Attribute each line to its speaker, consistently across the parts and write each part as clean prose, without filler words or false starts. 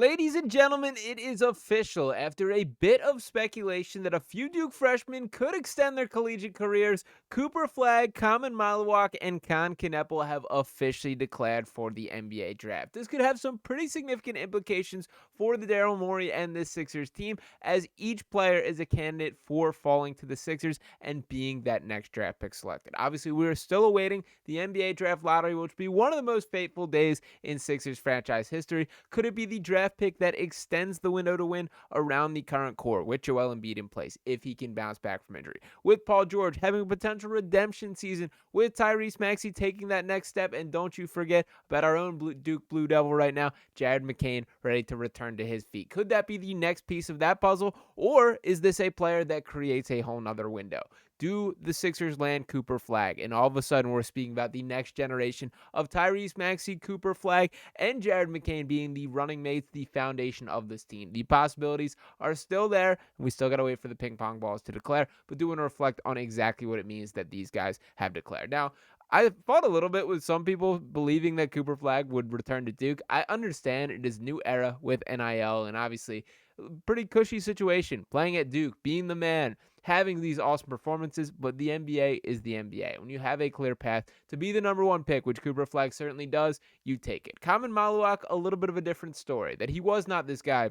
Speaker 1: Ladies and gentlemen, it is official. After a bit of speculation that a few Duke freshmen could extend their collegiate careers, Cooper Flagg, Khaman Malauch, and Khan Kneppel have officially declared for the NBA draft. This could have some pretty significant implications for the Daryl Morey and this Sixers team, as each player is a candidate for falling to the Sixers and being that next draft pick selected. Obviously, we are still awaiting the NBA draft lottery, which will be one of the most fateful days in Sixers franchise history. Could it be the draft pick that extends the window to win around the current core with Joel Embiid in place if he can bounce back from injury, with Paul George having a potential redemption season, with Tyrese Maxey taking that next step, and don't you forget about our own Duke Blue Devil right now, Jared McCain, ready to return to his feet? Could that be the next piece of that puzzle, or is this a player that creates a whole nother window? Do the Sixers land Cooper Flagg? And all of a sudden, we're speaking about the next generation of Tyrese Maxey, Cooper Flagg, and Jared McCain being the running mates, the foundation of this team. The possibilities are still there, and we still got to wait for the ping pong balls to declare, but do want to reflect on exactly what it means that these guys have declared. Now, I fought a little bit with some people believing that Cooper Flagg would return to Duke. I understand it is new era with NIL, and obviously pretty cushy situation, playing at Duke, being the man, having these awesome performances, but the NBA is the NBA. When you have a clear path to be the number one pick, which Cooper Flagg certainly does, you take it. Khaman Malauch, a little bit of a different story, that he was not this guy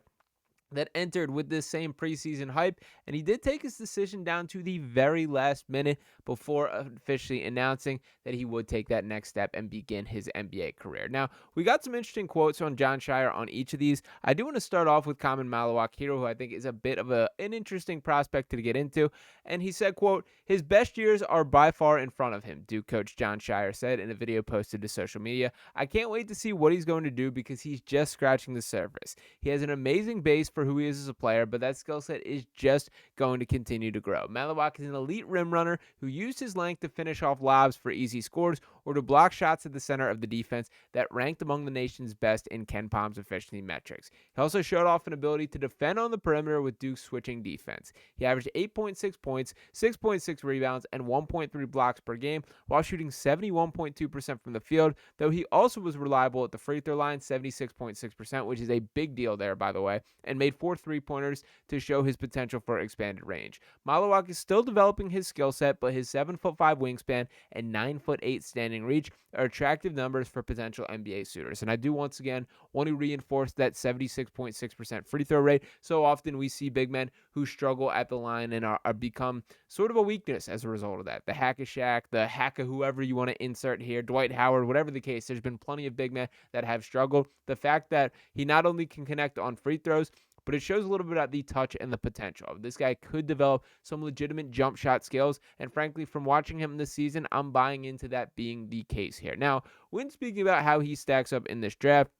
Speaker 1: that entered with this same preseason hype, and he did take his decision down to the very last minute before officially announcing that he would take that next step and begin his NBA career. Now, we got some interesting quotes on Jon Scheyer on each of these. I do want to start off with Khaman Malauch here, who I think is a bit of an interesting prospect to get into, and he said, quote, "His best years are by far in front of him," Duke coach Jon Scheyer said in a video posted to social media. "I can't wait to see what he's going to do because he's just scratching the surface. He has an amazing base for who he is as a player, but that skill set is just going to continue to grow." Malauch is an elite rim runner who used his length to finish off lobs for easy scores or to block shots at the center of the defense that ranked among the nation's best in Ken Palm's efficiency metrics. He also showed off an ability to defend on the perimeter with Duke's switching defense. He averaged 8.6 points, 6.6 rebounds, and 1.3 blocks per game while shooting 71.2% from the field, though he also was reliable at the free throw line, 76.6%, which is a big deal there, by the way, and made 4 3-pointers to show his potential for expanded range. Malauch is still developing his skill set, but his 7'5" wingspan and 9'8" standing reach are attractive numbers for potential NBA suitors. And I do once again want to reinforce that 76.6% free throw rate. So often we see big men who struggle at the line and are become sort of a weakness as a result of that. The Hack-a-Shaq, the Hack-a whoever you want to insert here, Dwight Howard, whatever the case, there's been plenty of big men that have struggled. The fact that he not only can connect on free throws, but it shows a little bit about the touch and the potential. This guy could develop some legitimate jump shot skills, and frankly, from watching him this season, I'm buying into that being the case here. Now, when speaking about how he stacks up in this draft,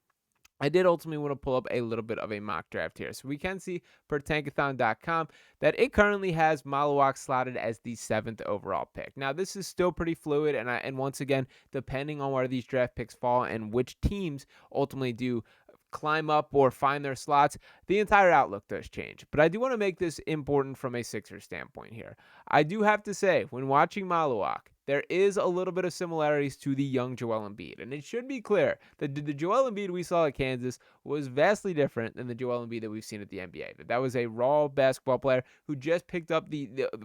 Speaker 1: I did ultimately want to pull up a little bit of a mock draft here. So we can see per tankathon.com that it currently has Malauch slotted as the 7th overall pick. Now, this is still pretty fluid, and once again, depending on where these draft picks fall and which teams ultimately do climb up or find their slots, the entire outlook does change. But I do want to make this important from a Sixers standpoint here. I do have to say, when watching Malauch, there is a little bit of similarities to the young Joel Embiid. And it should be clear that the Joel Embiid we saw at Kansas was vastly different than the Joel Embiid that we've seen at the NBA. That was a raw basketball player who just picked up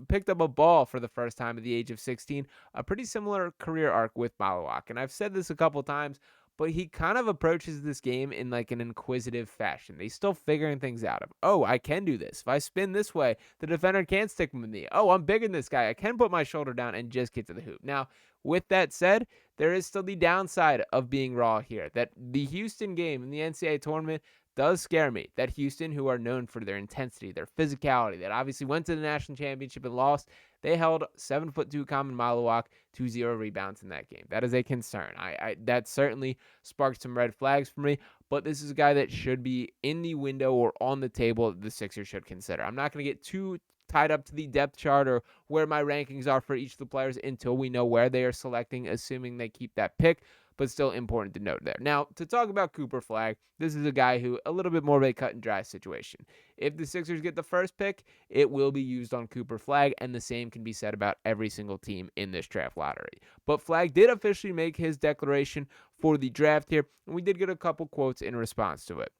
Speaker 1: picked up a ball for the first time at the age of 16. A pretty similar career arc with Malauch. And I've said this a couple times, but he kind of approaches this game in like an inquisitive fashion. He's still figuring things out. Oh, I can do this. If I spin this way, the defender can't stick with me. Oh, I'm bigger than this guy. I can put my shoulder down and just get to the hoop. Now, with that said, there is still the downside of being raw here. That the Houston game in the NCAA tournament does scare me. That Houston, who are known for their intensity, their physicality, that obviously went to the national championship and lost, they held 7'2" Khaman Malauch to 0 rebounds in that game. That is a concern. That certainly sparked some red flags for me, but this is a guy that should be in the window or on the table the Sixers should consider. I'm not going to get too tied up to the depth chart or where my rankings are for each of the players until we know where they are selecting, assuming they keep that pick, but still important to note there. Now, to talk about Cooper Flagg, this is a guy who a little bit more of a cut and dry situation. If the Sixers get the first pick, it will be used on Cooper Flagg, and the same can be said about every single team in this draft lottery. But Flagg did officially make his declaration for the draft here, and we did get a couple quotes in response to it.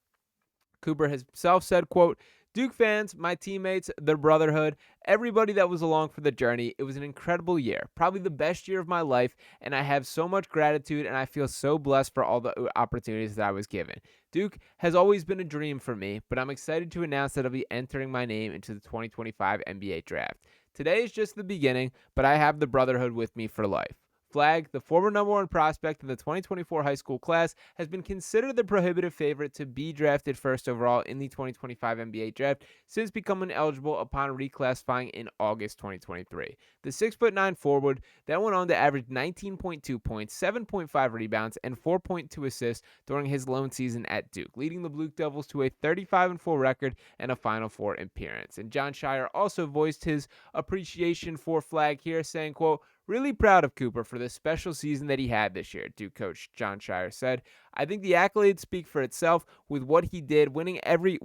Speaker 1: Cooper himself said, quote, Duke fans, my teammates, the brotherhood, everybody that was along for the journey, it was an incredible year, probably the best year of my life, and I have so much gratitude and I feel so blessed for all the opportunities that I was given. Duke has always been a dream for me, but I'm excited to announce that I'll be entering my name into the 2025 NBA Draft. Today is just the beginning, but I have the brotherhood with me for life. Flagg, the former number one prospect in the 2024 high school class, has been considered the prohibitive favorite to be drafted first overall in the 2025 NBA draft since becoming eligible upon reclassifying in August 2023. The 6'9" forward then went on to average 19.2 points, 7.5 rebounds, and 4.2 assists during his lone season at Duke, leading the Blue Devils to a 35-4 record and a Final Four appearance. And Jon Scheyer also voiced his appreciation for Flagg here, saying, quote, really proud of Cooper for the special season that he had this year, Duke coach Jon Scheyer said. I think the accolades speak for itself with what he did, winning every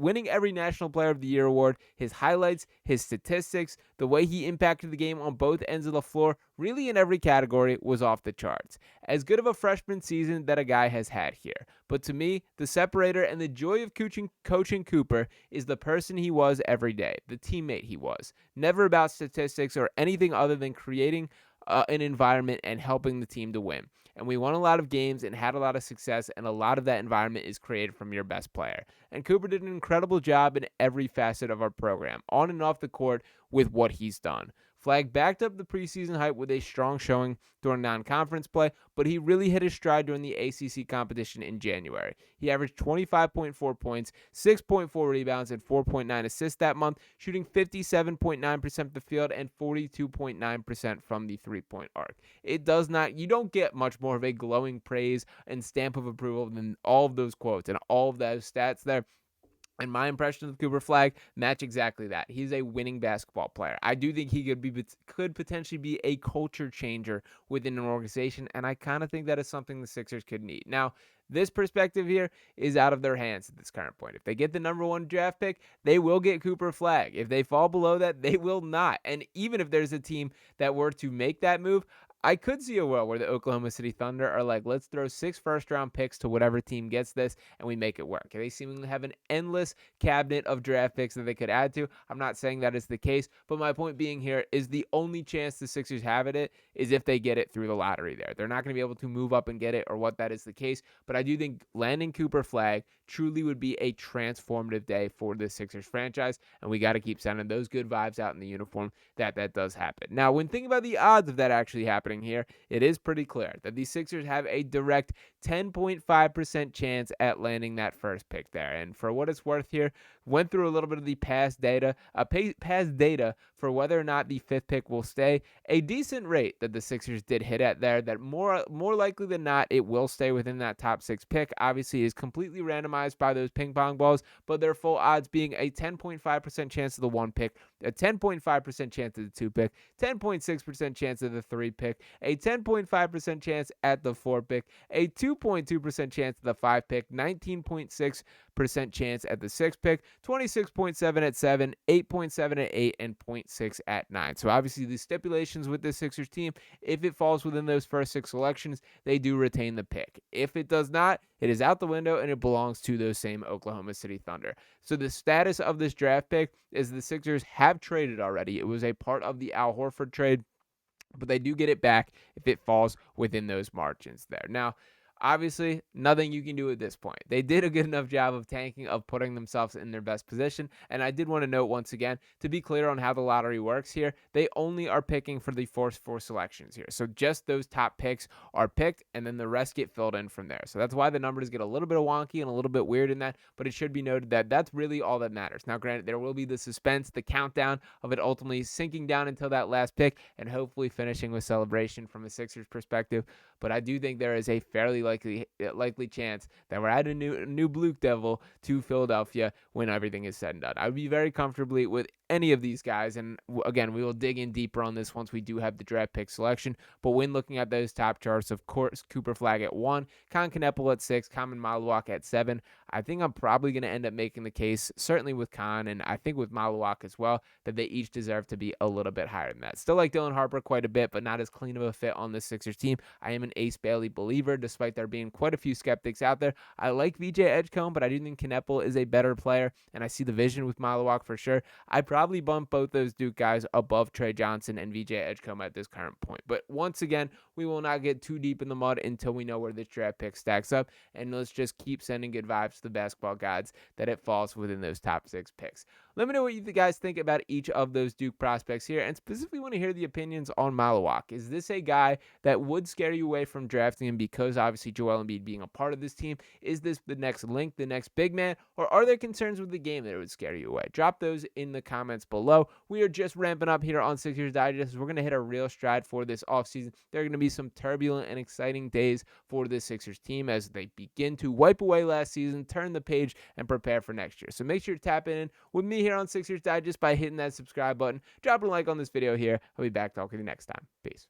Speaker 1: National Player of the Year award, his highlights, his statistics, the way he impacted the game on both ends of the floor, really in every category was off the charts. As good of a freshman season that a guy has had here. But to me, the separator and the joy of coaching Cooper is the person he was every day, the teammate he was. Never about statistics or anything other than creating an environment and helping the team to win. And we won a lot of games and had a lot of success, and a lot of that environment is created from your best player. And Cooper did an incredible job in every facet of our program, on and off the court, with what he's done. Flagg backed up the preseason hype with a strong showing during non-conference play, but he really hit his stride during the ACC competition in January. He averaged 25.4 points, 6.4 rebounds, and 4.9 assists that month, shooting 57.9% of the field and 42.9% from the three-point arc. You don't get much more of a glowing praise and stamp of approval than all of those quotes and all of those stats there. And my impression of Cooper Flagg match exactly that. He's a winning basketball player. I do think he could potentially be a culture changer within an organization, and I kind of think that is something the Sixers could need. Now, this perspective here is out of their hands at this current point. If they get the number one draft pick, they will get Cooper Flagg. If they fall below that, they will not. And even if there's a team that were to make that move, I could see a world where the Oklahoma City Thunder are like, let's throw 6 first-round picks to whatever team gets this, and we make it work. They seemingly have an endless cabinet of draft picks that they could add to. I'm not saying that is the case, but my point being here is the only chance the Sixers have at it is if they get it through the lottery there. They're not going to be able to move up and get it or what that is the case, but I do think landing Cooper Flagg truly would be a transformative day for the Sixers franchise, and we got to keep sending those good vibes out in the uniform that does happen. Now, when thinking about the odds of that actually happening here, it is pretty clear that the Sixers have a direct 10.5% chance at landing that first pick there. And for what it's worth here, went through a little bit of the past data for whether or not the 5th pick will stay. A decent rate that the Sixers did hit at there, that more likely than not it will stay within that top 6 pick. Obviously is completely randomized by those ping pong balls, but their full odds being a 10.5% chance of the 1 pick, a 10.5% chance of the 2 pick, 10.6% chance of the 3 pick, a 10.5% chance at the 4 pick, a 2.2% chance at the 5 pick, 19.6% chance at the 6 pick, 26.7 at 7, 8.7 at 8, and 0.6 at 9. So obviously the stipulations with this Sixers team, if it falls within those first 6 selections, they do retain the pick. If it does not, it is out the window and it belongs to those same Oklahoma City Thunder. So the status of this draft pick is the Sixers have traded already. It was a part of the Al Horford trade, but they do get it back if it falls within those margins there. Now, obviously, nothing you can do at this point. They did a good enough job of tanking, of putting themselves in their best position. And I did want to note once again, to be clear on how the lottery works here, they only are picking for the first 4 selections here. So just those top picks are picked, and then the rest get filled in from there. So that's why the numbers get a little bit wonky and a little bit weird in that, but it should be noted that that's really all that matters. Now, granted, there will be the suspense, the countdown of it ultimately sinking down until that last pick, and hopefully finishing with celebration from a Sixers perspective. But I do think there is a fairly likely chance that we're adding a new Blue Devil to Philadelphia when everything is said and done. I would be very comfortably with any of these guys, and again, we will dig in deeper on this once we do have the draft pick selection. But when looking at those top charts, of course, Cooper Flagg at 1, Khaman at 6, Malauch at 7. I think I'm probably going to end up making the case, certainly with Khan, and I think with Malauch as well, that they each deserve to be a little bit higher than that. Still like Dylan Harper quite a bit, but not as clean of a fit on this Sixers team. I am an Ace Bailey believer, despite there being quite a few skeptics out there. I like VJ Edgecombe, but I do think Knepel is a better player, and I see the vision with Malauch for sure. I'd probably bump both those Duke guys above Trey Johnson and VJ Edgecombe at this current point. But once again, we will not get too deep in the mud until we know where this draft pick stacks up, and let's just keep sending good vibes to the basketball gods that it falls within those top 6 picks. Let me know what you guys think about each of those Duke prospects here, and specifically want to hear the opinions on Malauch. Is this a guy that would scare you away from drafting him because obviously Joel Embiid being a part of this team? Is this the next link, the next big man, or are there concerns with the game that would scare you away? Drop those in the comments below. We are just ramping up here on Sixers Digest. We're going to hit a real stride for this offseason. There are going to be some turbulent and exciting days for this Sixers team as they begin to wipe away last season, turn the page, and prepare for next year. So make sure to tap in with me here on Sixers Digest by hitting that subscribe button. Drop a like on this video here. I'll be back talking to you next time. Peace.